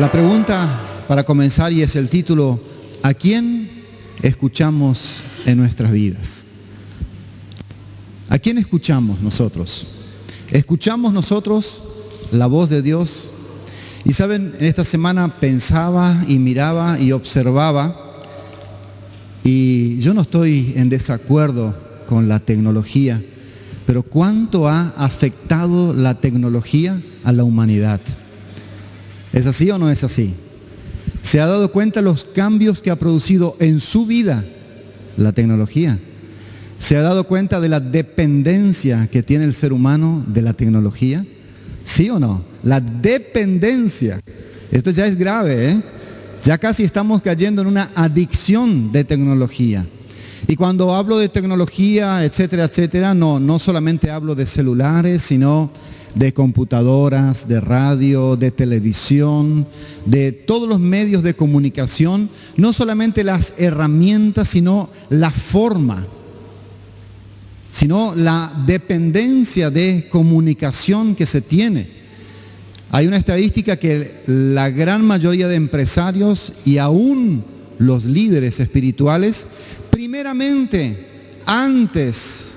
La pregunta para comenzar, y es el título: ¿a quién escuchamos en nuestras vidas? ¿A quién escuchamos nosotros? ¿Escuchamos nosotros la voz de Dios? Y saben, en esta semana pensaba y miraba y observaba, y yo no estoy en desacuerdo con la tecnología, pero ¿cuánto ha afectado la tecnología a la humanidad? ¿Es así o no es así? ¿Se ha dado cuenta los cambios que ha producido en su vida la tecnología? ¿Se ha dado cuenta de la dependencia que tiene el ser humano de la tecnología? ¿Sí o no? La dependencia. Esto ya es grave, ¿eh? Ya casi estamos cayendo en una adicción de tecnología. Y cuando hablo de tecnología, etcétera, etcétera, no solamente hablo de celulares, sino de computadoras, de radio, de televisión, de todos los medios de comunicación, no solamente las herramientas, sino la forma, sino la dependencia de comunicación que se tiene. Hay una estadística que la gran mayoría de empresarios y aún los líderes espirituales, primeramente, antes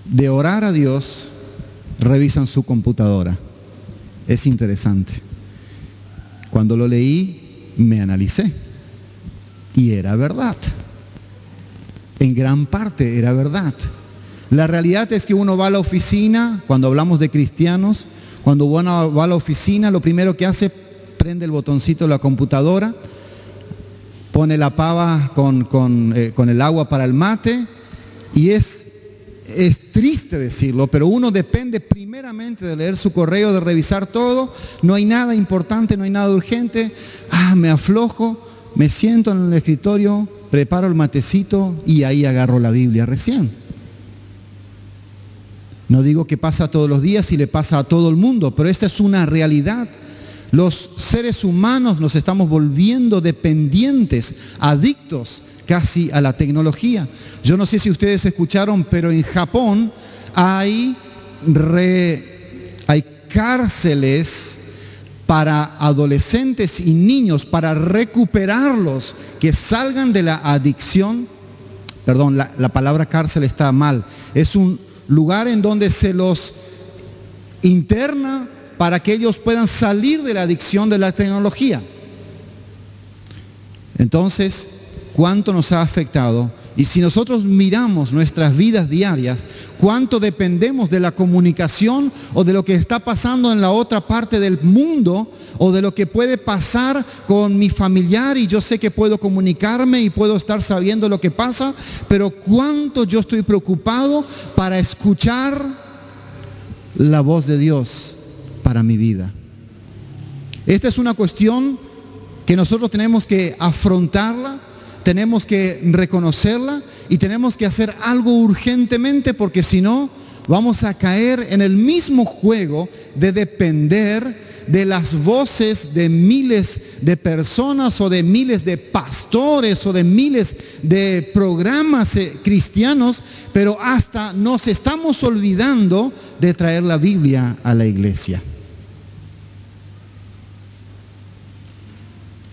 de orar a Dios, revisan su computadora. Es interesante. Cuando lo leí, me analicé. Y era verdad. En gran parte era verdad. La realidad es que uno va a la oficina, cuando hablamos de cristianos, cuando uno va a la oficina, lo primero que hace, prende el botoncito de la computadora, pone la pava con el agua para el mate, y es triste decirlo, pero uno depende primeramente de leer su correo, de revisar todo. No hay nada importante, no hay nada urgente. Me aflojo, me siento en el escritorio, preparo el matecito y ahí agarro la Biblia recién. No digo que pasa todos los días y le pasa a todo el mundo, pero esta es una realidad. Los seres humanos nos estamos volviendo dependientes, adictos casi a la tecnología. Yo no sé si ustedes escucharon, pero en Japón hay cárceles para adolescentes y niños para recuperarlos, que salgan de la adicción. Perdón, la palabra cárcel está mal. Es un lugar en donde se los interna para que ellos puedan salir de la adicción de la tecnología. Entonces, ¿cuánto nos ha afectado? Y si nosotros miramos nuestras vidas diarias, ¿cuánto dependemos de la comunicación o de lo que está pasando en la otra parte del mundo, o de lo que puede pasar con mi familiar? Y yo sé que puedo comunicarme y puedo estar sabiendo lo que pasa, pero ¿cuánto yo estoy preocupado para escuchar la voz de Dios para mi vida? Esta es una cuestión que nosotros tenemos que afrontarla, tenemos que reconocerla y tenemos que hacer algo urgentemente, porque si no vamos a caer en el mismo juego de depender de las voces de miles de personas o de miles de pastores o de miles de programas cristianos, pero hasta nos estamos olvidando de traer la Biblia a la iglesia.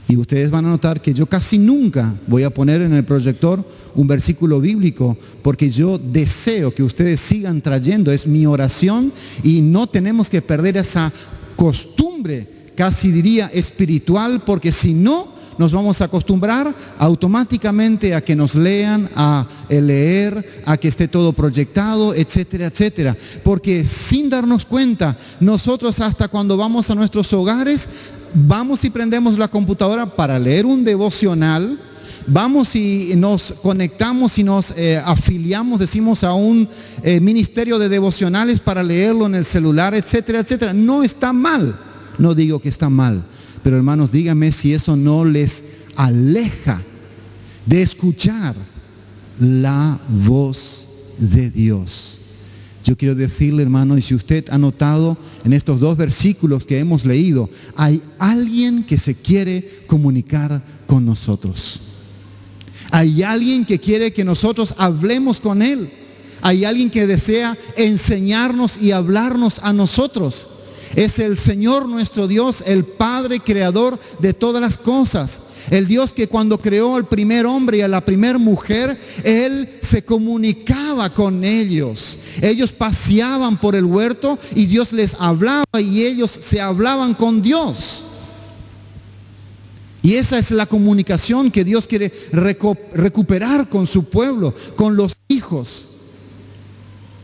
Y ustedes van a notar que yo casi nunca voy a poner en el proyector un versículo bíblico, porque yo deseo que ustedes sigan trayendo, es mi oración, y no tenemos que perder esa costumbre, casi diría espiritual, porque si no, nos vamos a acostumbrar automáticamente a que nos lean, a leer, a que esté todo proyectado, etcétera, etcétera. Porque sin darnos cuenta, nosotros hasta cuando vamos a nuestros hogares, vamos y prendemos la computadora para leer un devocional, vamos y nos conectamos y nos afiliamos, decimos, a un ministerio de devocionales para leerlo en el celular, etcétera, etcétera. No está mal, no digo que está mal, pero hermanos, díganme si eso no les aleja de escuchar la voz de Dios. Yo quiero decirle, hermano, y si usted ha notado en estos dos versículos que hemos leído, hay alguien que se quiere comunicar con nosotros. Hay alguien que quiere que nosotros hablemos con Él. Hay alguien que desea enseñarnos y hablarnos a nosotros. Es el Señor nuestro Dios, el Padre creador de todas las cosas. El Dios que cuando creó al primer hombre y a la primer mujer, Él se comunicaba con ellos. Ellos paseaban por el huerto y Dios les hablaba y ellos se hablaban con Dios. Y esa es la comunicación que Dios quiere recuperar con su pueblo, con los hijos.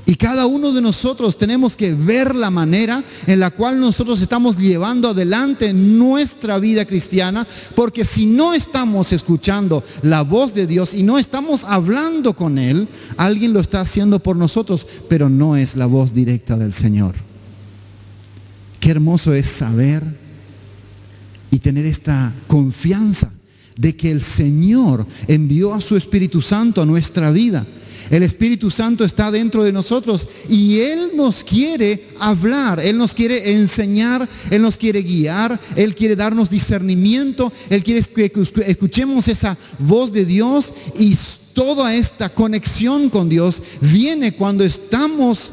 Y cada uno de nosotros tenemos que ver la manera en la cual nosotros estamos llevando adelante nuestra vida cristiana, porque si no estamos escuchando la voz de Dios y no estamos hablando con Él, alguien lo está haciendo por nosotros, pero no es la voz directa del Señor. Qué hermoso es saber y tener esta confianza de que el Señor envió a su Espíritu Santo a nuestra vida. El Espíritu Santo está dentro de nosotros y Él nos quiere hablar, Él nos quiere enseñar, Él nos quiere guiar, Él quiere darnos discernimiento, Él quiere que escuchemos esa voz de Dios, y toda esta conexión con Dios viene cuando estamos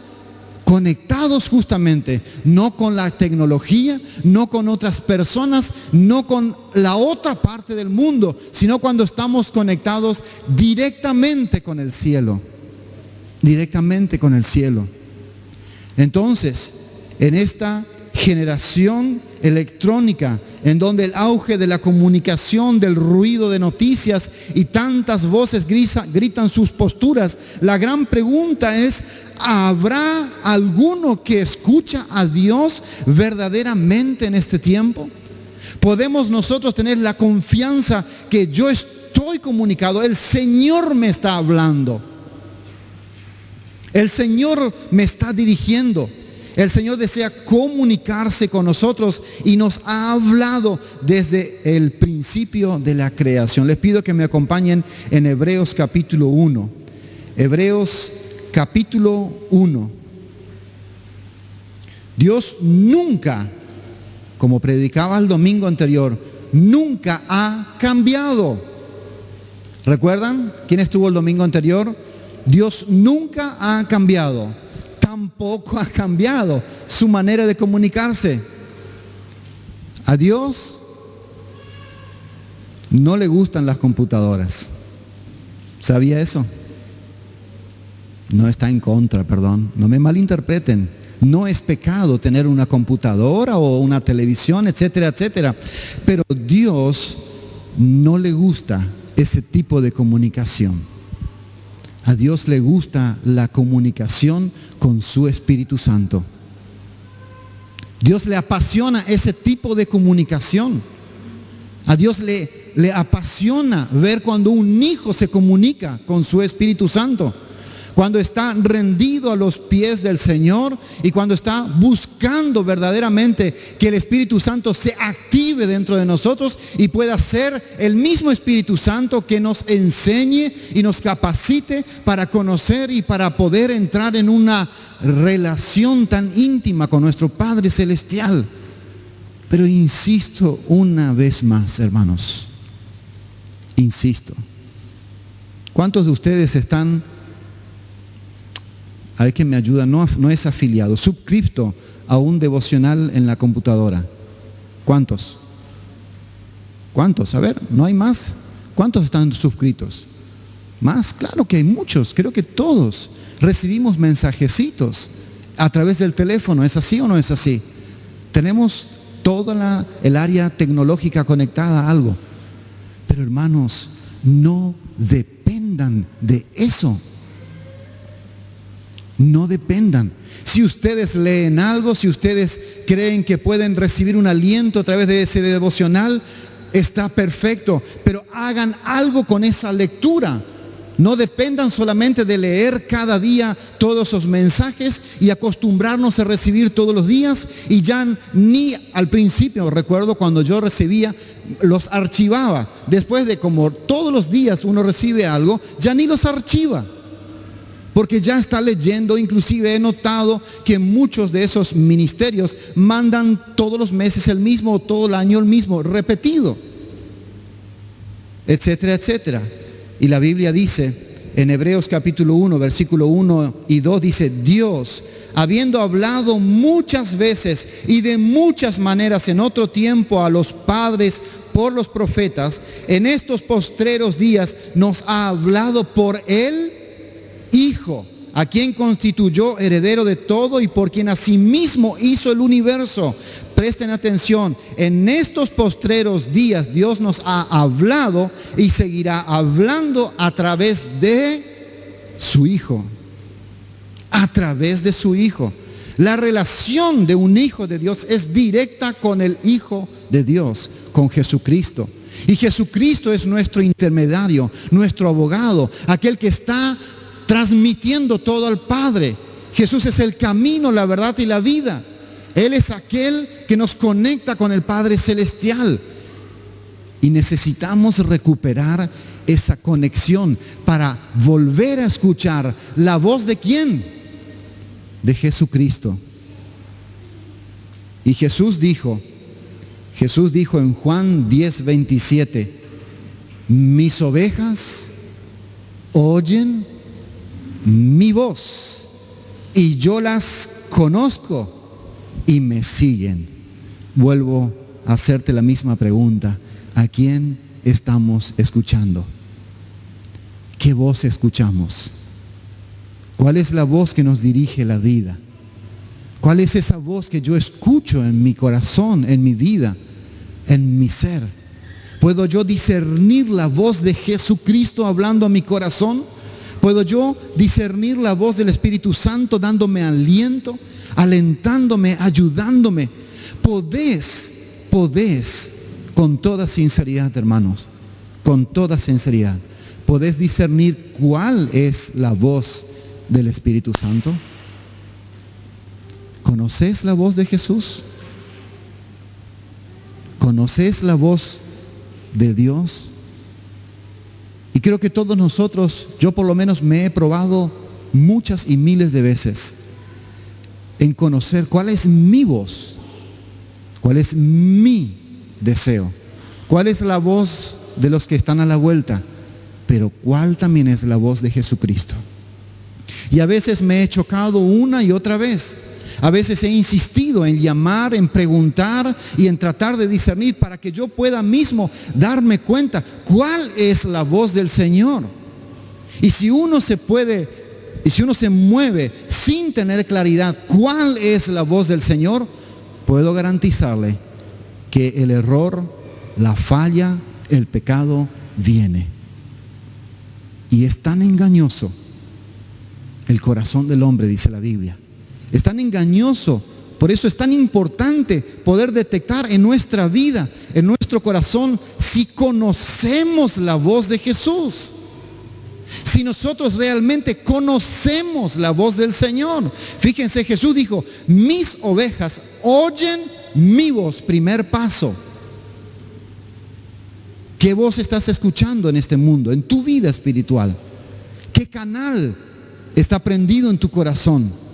conectados justamente, no con la tecnología, no con otras personas, no con la otra parte del mundo, sino cuando estamos conectados directamente con el cielo. Directamente con el cielo. Entonces, en esta generación electrónica, en donde el auge de la comunicación, del ruido de noticias y tantas voces gritan sus posturas, la gran pregunta es: ¿habrá alguno que escucha a Dios verdaderamente en este tiempo? ¿Podemos nosotros tener la confianza que yo estoy comunicado? El Señor me está hablando. El Señor me está dirigiendo. El Señor desea comunicarse con nosotros y nos ha hablado desde el principio de la creación. Les pido que me acompañen en Hebreos capítulo 1. Hebreos capítulo 1. Dios nunca, como predicaba el domingo anterior, nunca ha cambiado. ¿Recuerdan quién estuvo el domingo anterior? Dios nunca ha cambiado. Tampoco ha cambiado su manera de comunicarse. A Dios no le gustan las computadoras. ¿Sabía eso? No está en contra, perdón. No me malinterpreten. No es pecado tener una computadora o una televisión, etcétera, etcétera. Pero Dios no le gusta ese tipo de comunicación. A Dios le gusta la comunicación con su Espíritu Santo. Dios le apasiona ese tipo de comunicación. A Dios le apasiona ver cuando un hijo se comunica con su Espíritu Santo, cuando está rendido a los pies del Señor y cuando está buscando verdaderamente que el Espíritu Santo se active dentro de nosotros y pueda ser el mismo Espíritu Santo que nos enseñe y nos capacite para conocer y para poder entrar en una relación tan íntima con nuestro Padre Celestial. Pero insisto una vez más, hermanos, insisto, ¿cuántos de ustedes están, a ver quién me ayuda, no es afiliado, suscripto a un devocional en la computadora? ¿Cuántos? ¿Cuántos? A ver, ¿no hay más? ¿Cuántos están suscritos? ¿Más? Claro que hay muchos, creo que todos recibimos mensajecitos a través del teléfono. ¿Es así o no es así? Tenemos toda el área tecnológica conectada a algo. Pero hermanos, no dependan de eso. No dependan. Si ustedes leen algo, si ustedes creen que pueden recibir un aliento a través de ese devocional, está perfecto, pero hagan algo con esa lectura. No dependan solamente de leer cada día todos esos mensajes y acostumbrarnos a recibir todos los días, y ya ni al principio, recuerdo cuando yo recibía, los archivaba. Después de como todos los días uno recibe algo, ya ni los archiva, porque ya está leyendo. Inclusive he notado que muchos de esos ministerios mandan todos los meses el mismo, todo el año el mismo, repetido, etcétera, etcétera. Y la Biblia dice En Hebreos capítulo 1, versículo 1 y 2 dice: Dios, habiendo hablado muchas veces y de muchas maneras en otro tiempo a los padres por los profetas, en estos postreros días nos ha hablado por el Hijo, a quien constituyó heredero de todo y por quien asimismo hizo el universo. Presten atención, en estos postreros días Dios nos ha hablado y seguirá hablando a través de su Hijo. A través de su Hijo. La relación de un hijo de Dios es directa con el Hijo de Dios, con Jesucristo. Y Jesucristo es nuestro intermediario, nuestro abogado, aquel que está transmitiendo todo al Padre. Jesús es el camino, la verdad y la vida. Él es aquel que nos conecta con el Padre Celestial. Y necesitamos recuperar esa conexión para volver a escuchar la voz de ¿quién? De Jesucristo. Y Jesús dijo en Juan 10:27, mis ovejas oyen mi voz y yo las conozco y me siguen. Vuelvo a hacerte la misma pregunta: ¿a quién estamos escuchando? ¿Qué voz escuchamos? ¿Cuál es la voz que nos dirige la vida? ¿Cuál es esa voz que yo escucho en mi corazón, en mi vida, en mi ser? ¿Puedo yo discernir la voz de Jesucristo hablando a mi corazón? ¿Puedo yo discernir la voz del Espíritu Santo dándome aliento, alentándome, ayudándome? Podés, con toda sinceridad, hermanos, con toda sinceridad, podés discernir cuál es la voz del Espíritu Santo. ¿Conoces la voz de Jesús? ¿Conoces la voz de Dios? Y creo que todos nosotros, yo por lo menos me he probado muchas y miles de veces en conocer cuál es mi voz, cuál es mi deseo, cuál es la voz de los que están a la vuelta, pero cuál también es la voz de Jesucristo. Y a veces me he chocado una y otra vez. A veces he insistido en llamar, en preguntar y en tratar de discernir para que yo pueda mismo darme cuenta cuál es la voz del Señor. Y si uno se mueve sin tener claridad cuál es la voz del Señor, puedo garantizarle que el error, la falla, el pecado viene. Y es tan engañoso el corazón del hombre, dice la Biblia. Es tan engañoso, por eso es tan importante poder detectar en nuestra vida, en nuestro corazón, si conocemos la voz de Jesús. Si nosotros realmente conocemos la voz del Señor. Fíjense, Jesús dijo: mis ovejas oyen mi voz. Primer paso. ¿Qué voz estás escuchando en este mundo, en tu vida espiritual? ¿Qué canal está prendido en tu corazón?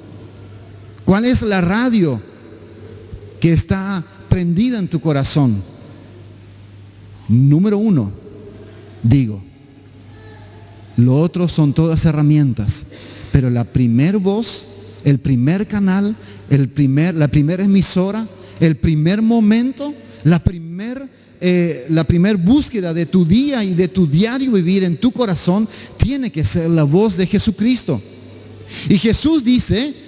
¿Cuál es la radio que está prendida en tu corazón? Número 1, digo, lo otro son todas herramientas, pero la primer voz, el primer canal, la primera emisora, el primer momento, la primer búsqueda de tu día y de tu diario vivir en tu corazón tiene que ser la voz de Jesucristo. Y Jesús dice: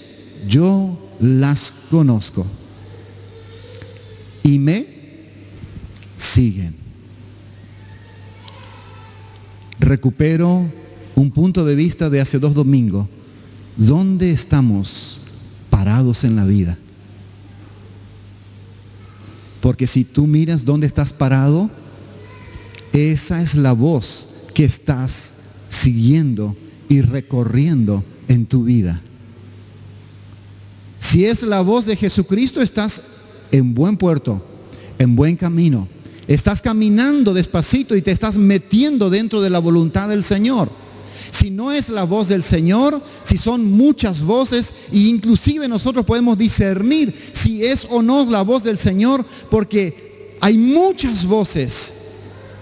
yo las conozco y me siguen. Recupero un punto de vista de hace 2 domingos. ¿Dónde estamos parados en la vida? Porque si tú miras dónde estás parado, esa es la voz que estás siguiendo y recorriendo en tu vida. Si es la voz de Jesucristo, estás en buen puerto, en buen camino. Estás caminando despacito y te estás metiendo dentro de la voluntad del Señor. Si no es la voz del Señor, si son muchas voces, e inclusive nosotros podemos discernir si es o no la voz del Señor, porque hay muchas voces,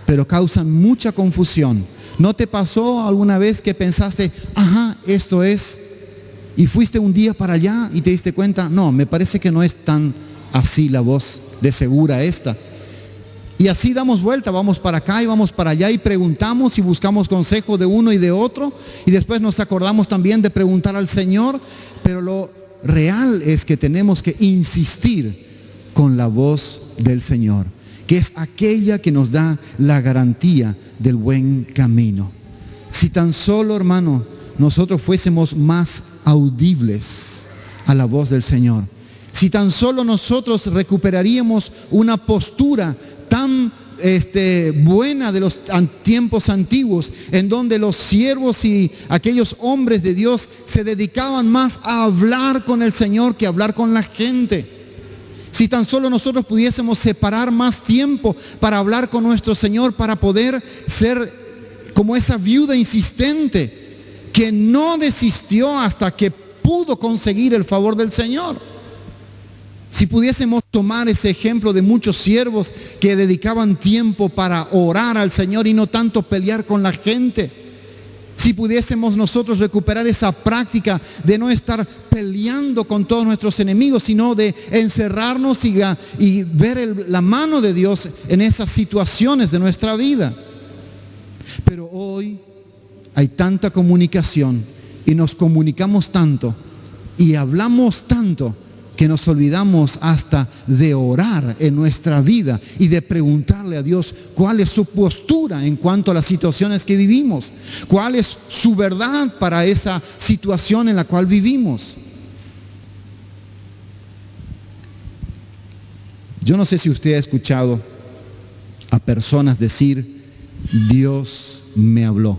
pero causan mucha confusión, ¿No te pasó alguna vez que pensaste, ajá, esto es, y fuiste un día para allá y te diste cuenta, no, me parece que no es tan así la voz de segura esta? Y así damos vuelta, vamos para acá y vamos para allá y preguntamos y buscamos consejo de uno y de otro, y después nos acordamos también de preguntar al Señor, pero lo real es que tenemos que insistir con la voz del Señor, que es aquella que nos da la garantía del buen camino. Si tan solo, hermano, nosotros fuésemos más audibles a la voz del Señor, si tan solo nosotros recuperaríamos una postura tan buena de los tiempos antiguos, en donde los siervos y aquellos hombres de Dios se dedicaban más a hablar con el Señor que a hablar con la gente. Si tan solo nosotros pudiésemos separar más tiempo para hablar con nuestro Señor, para poder ser como esa viuda insistente que no desistió hasta que pudo conseguir el favor del Señor. Si pudiésemos tomar ese ejemplo de muchos siervos que dedicaban tiempo para orar al Señor y no tanto pelear con la gente. Si pudiésemos nosotros recuperar esa práctica de no estar peleando con todos nuestros enemigos, sino de encerrarnos y ver la mano de Dios en esas situaciones de nuestra vida. Pero hoy hay tanta comunicación y nos comunicamos tanto y hablamos tanto que nos olvidamos hasta de orar en nuestra vida y de preguntarle a Dios cuál es su postura en cuanto a las situaciones que vivimos, cuál es su verdad para esa situación en la cual vivimos. Yo no sé si usted ha escuchado a personas decir, Dios me habló.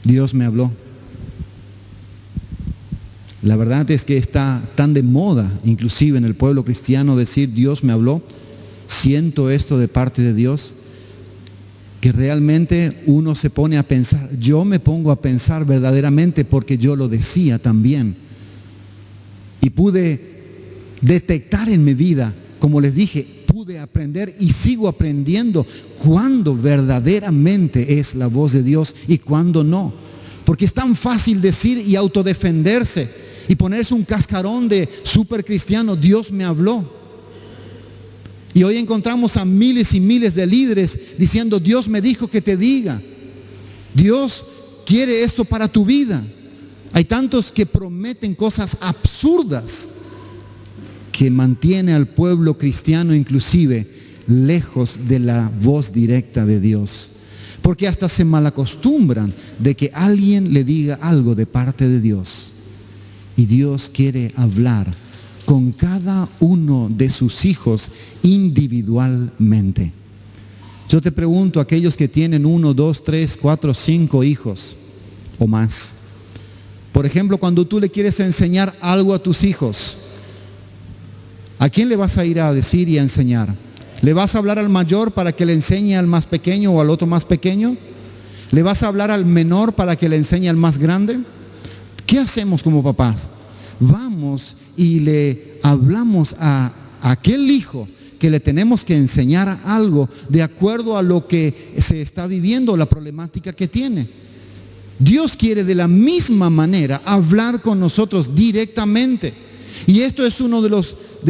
Dios me habló. La verdad es que está tan de moda, inclusive en el pueblo cristiano, decir Dios me habló, siento esto de parte de Dios, que realmente uno se pone a pensar. Yo me pongo a pensar verdaderamente porque yo lo decía también. Y pude detectar en mi vida, como les dije, pude aprender y sigo aprendiendo cuándo verdaderamente es la voz de Dios y cuándo no. Porque es tan fácil decir y autodefenderse y ponerse un cascarón de super cristiano, Dios me habló. Y hoy encontramos a miles y miles de líderes diciendo, Dios me dijo que te diga, Dios quiere esto para tu vida. Hay tantos que prometen cosas absurdas que mantiene al pueblo cristiano inclusive lejos de la voz directa de Dios. Porque hasta se malacostumbran de que alguien le diga algo de parte de Dios. Y Dios quiere hablar con cada uno de sus hijos individualmente. Yo te pregunto, aquellos que tienen 1, 2, 3, 4, 5 hijos o más. Por ejemplo, cuando tú le quieres enseñar algo a tus hijos, ¿a quién le vas a ir a decir y a enseñar? ¿Le vas a hablar al mayor para que le enseñe al más pequeño o al otro más pequeño? ¿Le vas a hablar al menor para que le enseñe al más grande? ¿Qué hacemos como papás? Vamos y le hablamos a aquel hijo que le tenemos que enseñar algo de acuerdo a lo que se está viviendo, la problemática que tiene. Dios quiere de la misma manera hablar con nosotros directamente. Y esto es uno de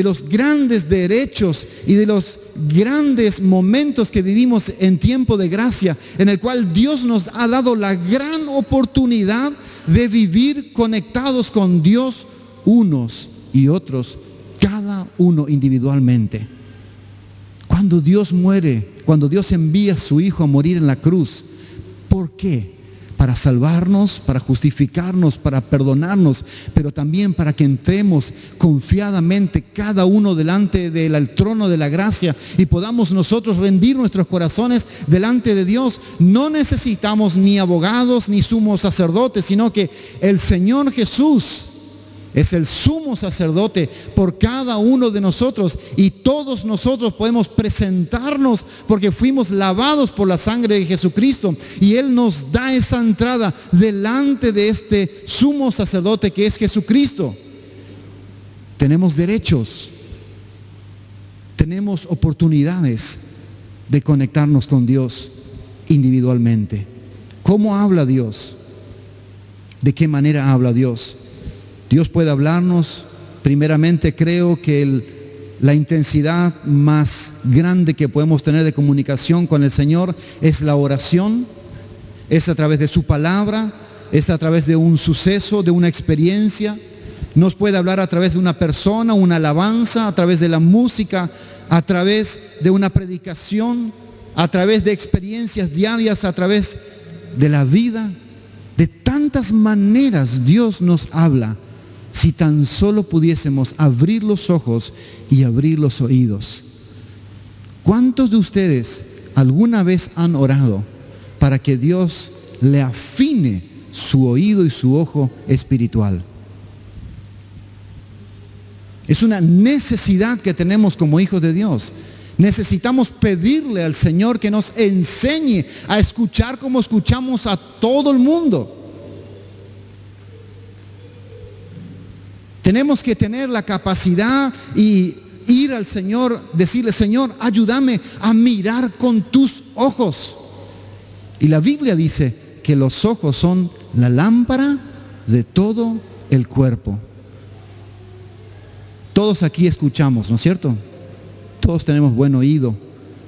los grandes derechos y de los grandes momentos que vivimos en tiempo de gracia, en el cual Dios nos ha dado la gran oportunidad de vivir conectados con Dios unos y otros, cada uno individualmente. Cuando Dios muere, cuando Dios envía a su Hijo a morir en la cruz, ¿por qué? Para salvarnos, para justificarnos, para perdonarnos, pero también para que entremos confiadamente cada uno delante del trono de la gracia y podamos nosotros rendir nuestros corazones delante de Dios. No necesitamos ni abogados ni sumos sacerdotes, sino que el Señor Jesús es el sumo sacerdote por cada uno de nosotros, y todos nosotros podemos presentarnos porque fuimos lavados por la sangre de Jesucristo, y Él nos da esa entrada delante de este sumo sacerdote que es Jesucristo. Tenemos derechos, tenemos oportunidades de conectarnos con Dios, individualmente. ¿Cómo habla Dios? ¿De qué manera habla Dios? Dios puede hablarnos. Primeramente, creo que la intensidad más grande que podemos tener de comunicación con el Señor es la oración. Es a través de su palabra, es a través de un suceso, de una experiencia. Nos puede hablar a través de una persona, una alabanza, a través de la música, a través de una predicación, a través de experiencias diarias, a través de la vida. De tantas maneras Dios nos habla, si tan solo pudiésemos abrir los ojos y abrir los oídos. ¿Cuántos de ustedes alguna vez han orado para que Dios le afine su oído y su ojo espiritual? Es una necesidad que tenemos como hijos de Dios. Necesitamos pedirle al Señor que nos enseñe a escuchar como escuchamos a todo el mundo. Tenemos que tener la capacidad y ir al Señor, decirle: Señor, ayúdame a mirar con tus ojos. Y la Biblia dice que los ojos son la lámpara de todo el cuerpo. Todos aquí escuchamos, ¿no es cierto? Todos tenemos buen oído.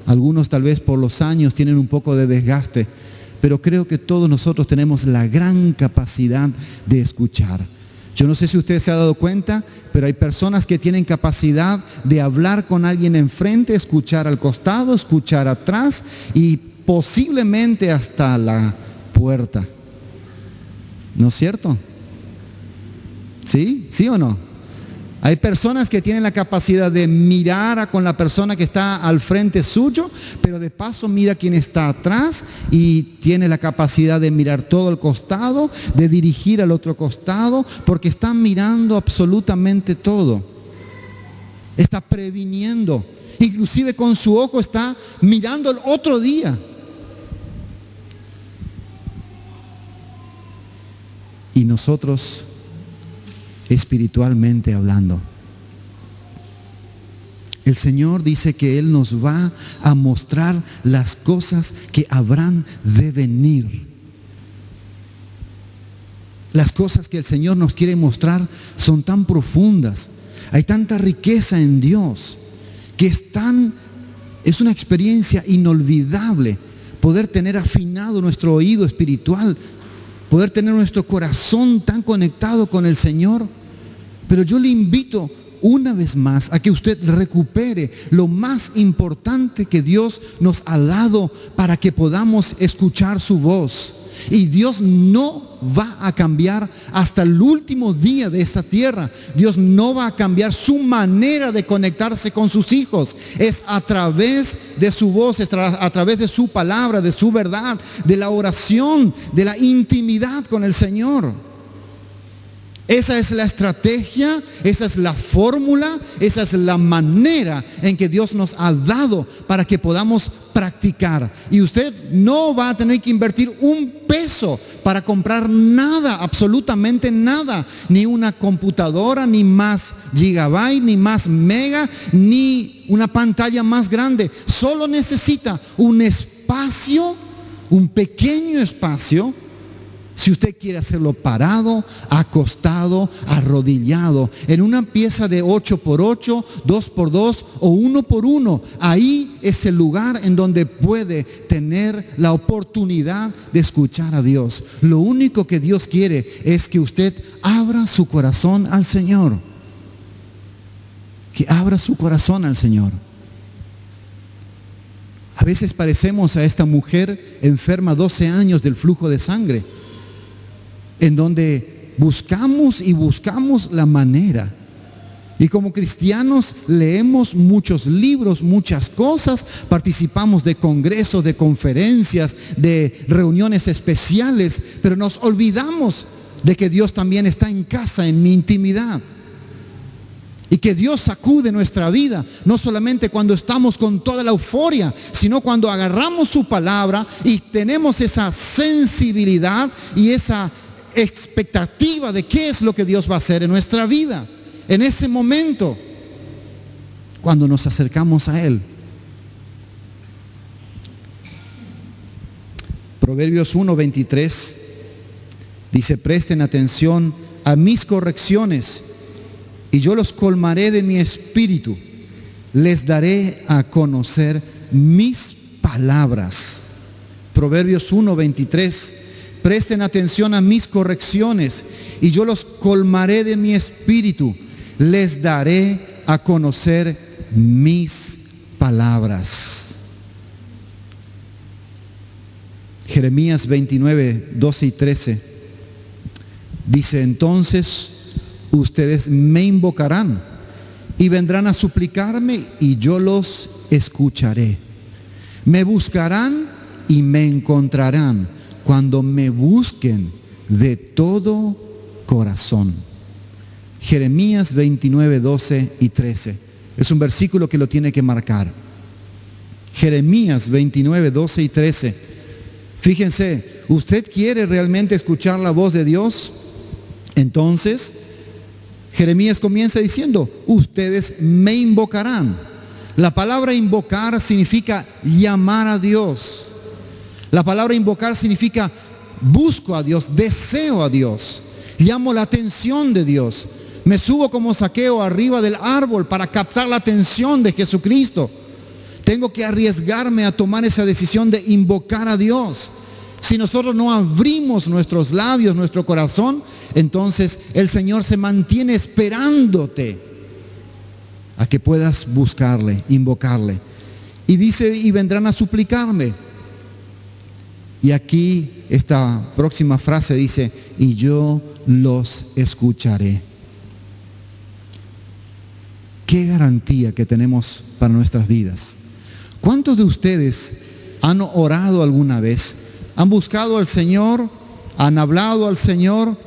Algunos tal vez por los años tienen un poco de desgaste, pero creo que todos nosotros tenemos la gran capacidad de escuchar. Yo no sé si usted se ha dado cuenta, pero hay personas que tienen capacidad de hablar con alguien enfrente, escuchar al costado, escuchar atrás y posiblemente hasta la puerta. ¿No es cierto? ¿Sí? ¿Sí o no? Hay personas que tienen la capacidad de mirar con la persona que está al frente suyo, pero de paso mira quien está atrás y tiene la capacidad de mirar todo el costado, de dirigir al otro costado, porque está mirando absolutamente todo. Está previniendo. Inclusive con su ojo está mirando el otro día. Y nosotros, espiritualmente hablando, el Señor dice que Él nos va a mostrar las cosas que habrán de venir. Las cosas que el Señor nos quiere mostrar son tan profundas. Hay tanta riqueza en Dios que es una experiencia inolvidable poder tener afinado nuestro oído espiritual, poder tener nuestro corazón tan conectado con el Señor. Pero yo le invito una vez más a que usted recupere lo más importante que Dios nos ha dado para que podamos escuchar su voz. Y Dios no va a cambiar hasta el último día de esta tierra. Dios no va a cambiar su manera de conectarse con sus hijos. Es a través de su voz, es a través de su palabra, de su verdad, de la oración, de la intimidad con el Señor. Esa es la estrategia, esa es la fórmula, esa es la manera en que Dios nos ha dado para que podamos practicar. Y usted no va a tener que invertir un peso para comprar nada, absolutamente nada. Ni una computadora, ni más gigabyte, ni más mega, ni una pantalla más grande. Solo necesita un espacio, un pequeño espacio. Si usted quiere hacerlo parado, acostado, arrodillado, en una pieza de 8x8, 2x2 o 1x1, ahí es el lugar en donde puede tener la oportunidad de escuchar a Dios. Lo único que Dios quiere es que usted abra su corazón al Señor. Que abra su corazón al Señor. A veces parecemos a esta mujer enferma 12 años del flujo de sangre, en donde buscamos y buscamos la manera. Y como cristianos leemos muchos libros, muchas cosas, participamos de congresos, de conferencias, de reuniones especiales, pero nos olvidamos de que Dios también está en casa, en mi intimidad. Y que Dios sacude nuestra vida, no solamente cuando estamos con toda la euforia, sino cuando agarramos su palabra y tenemos esa sensibilidad y esa expectativa de qué es lo que Dios va a hacer en nuestra vida. En ese momento, cuando nos acercamos a Él. Proverbios 1:23 dice: presten atención a mis correcciones y yo los colmaré de mi espíritu. Les daré a conocer mis palabras. Proverbios 1:23: presten atención a mis correcciones y yo los colmaré de mi espíritu. Les daré a conocer mis palabras. Jeremías 29:12 y 13 dice: entonces ustedes me invocarán y vendrán a suplicarme y yo los escucharé. Me buscarán y me encontrarán cuando me busquen de todo corazón. Jeremías 29:12 y 13. Es un versículo que lo tiene que marcar. Jeremías 29:12 y 13. Fíjense, ¿usted quiere realmente escuchar la voz de Dios? Entonces, Jeremías comienza diciendo: ustedes me invocarán. La palabra invocar significa llamar a Dios. La palabra invocar significa busco a Dios, deseo a Dios, llamo la atención de Dios. Me subo como Zaqueo arriba del árbol para captar la atención de Jesucristo. Tengo que arriesgarme a tomar esa decisión de invocar a Dios. Si nosotros no abrimos nuestros labios, nuestro corazón, entonces el Señor se mantiene esperándote a que puedas buscarle, invocarle. Y dice: y vendrán a suplicarme. Y aquí esta próxima frase dice: y yo los escucharé. ¿Qué garantía que tenemos para nuestras vidas? ¿Cuántos de ustedes han orado alguna vez? ¿Han buscado al Señor? ¿Han hablado al Señor?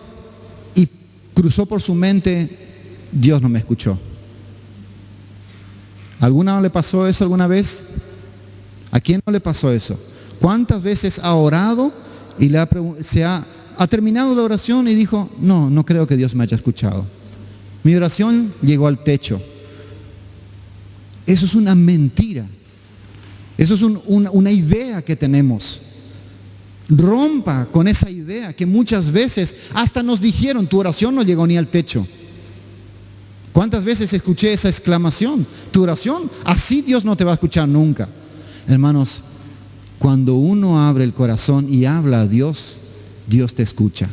Y cruzó por su mente: Dios no me escuchó. ¿Alguna le pasó eso alguna vez? ¿A quién no le pasó eso? ¿Cuántas veces ha orado y ha terminado la oración y dijo: no creo que Dios me haya escuchado? Mi oración llegó al techo. Eso es una mentira. Eso es una idea que tenemos. Rompa con esa idea que muchas veces hasta nos dijeron: tu oración no llegó ni al techo. ¿Cuántas veces escuché esa exclamación? Tu oración, así Dios no te va a escuchar nunca. Hermanos, cuando uno abre el corazón y habla a Dios, Dios te escucha.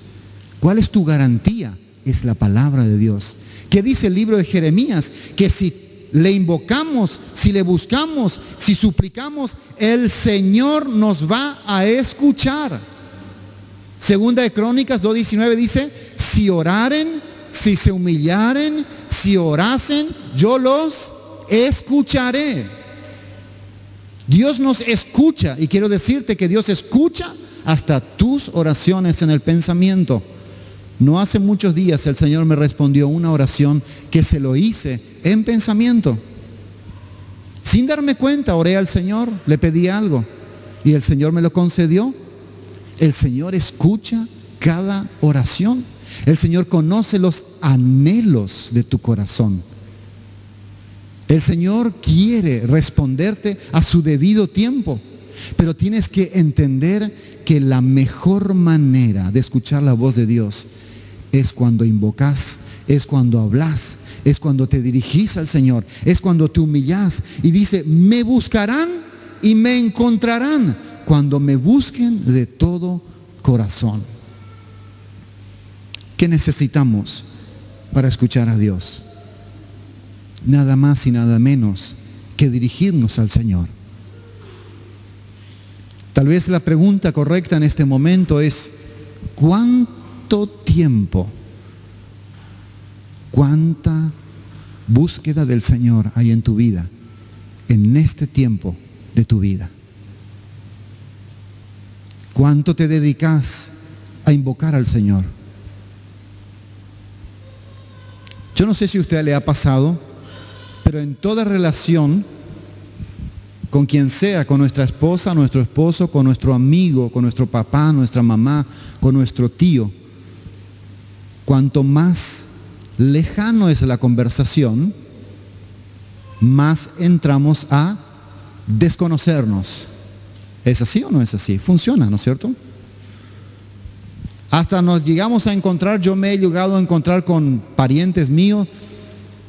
¿Cuál es tu garantía? Es la palabra de Dios. ¿Qué dice el libro de Jeremías? Que si le invocamos, si le buscamos, si suplicamos, el Señor nos va a escuchar. Segunda de Crónicas 2:19 dice: si oraren, si se humillaren, si orasen, yo los escucharé. Dios nos escucha, y quiero decirte que Dios escucha hasta tus oraciones en el pensamiento. No hace muchos días el Señor me respondió una oración que se lo hice en pensamiento. Sin darme cuenta, oré al Señor, le pedí algo y el Señor me lo concedió. El Señor escucha cada oración. El Señor conoce los anhelos de tu corazón. El Señor quiere responderte a su debido tiempo, pero tienes que entender que la mejor manera de escuchar la voz de Dios es cuando invocas, es cuando hablas, es cuando te dirigís al Señor, es cuando te humillás y dice: me buscarán y me encontrarán cuando me busquen de todo corazón. ¿Qué necesitamos para escuchar a Dios? Nada más y nada menos que dirigirnos al Señor. Tal vez la pregunta correcta en este momento es: ¿cuánto tiempo, cuánta búsqueda del Señor hay en tu vida, en este tiempo de tu vida? ¿Cuánto te dedicas a invocar al Señor? Yo no sé si a usted le ha pasado, pero en toda relación, con quien sea, con nuestra esposa, nuestro esposo, con nuestro amigo, con nuestro papá, nuestra mamá, con nuestro tío, cuanto más lejano es la conversación, más entramos a desconocernos. ¿Es así o no es así? Funciona, ¿no es cierto? Hasta nos llegamos a encontrar, yo me he llegado a encontrar con parientes míos,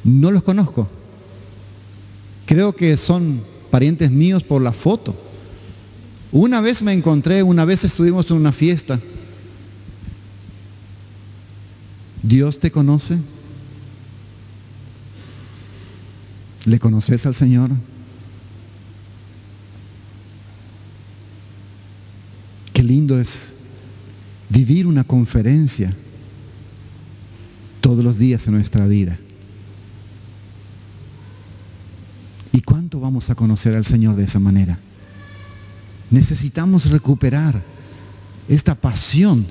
no los conozco. Creo que son parientes míos por la foto. Una vez me encontré, una vez estuvimos en una fiesta. ¿Dios te conoce? ¿Le conoces al Señor? Qué lindo es vivir una conferencia todos los días en nuestra vida. ¿Y cuánto vamos a conocer al Señor de esa manera? Necesitamos recuperar esta pasión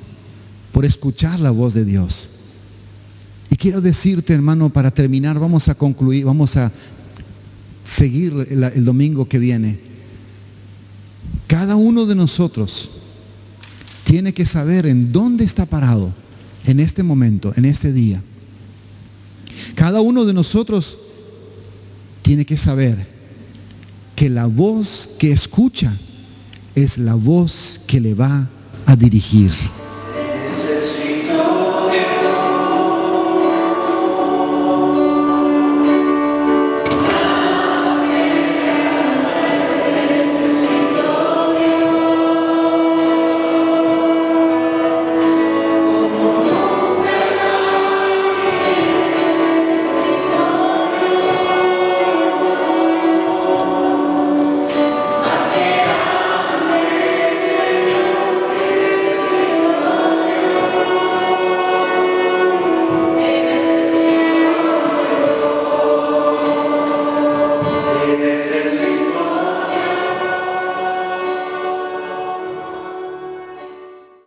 por escuchar la voz de Dios. Y quiero decirte, hermano, para terminar, vamos a concluir, vamos a seguir el domingo que viene. Cada uno de nosotros tiene que saber en dónde está parado en este momento, en este día. Cada uno de nosotros tiene que saber que la voz que escucha es la voz que le va a dirigir.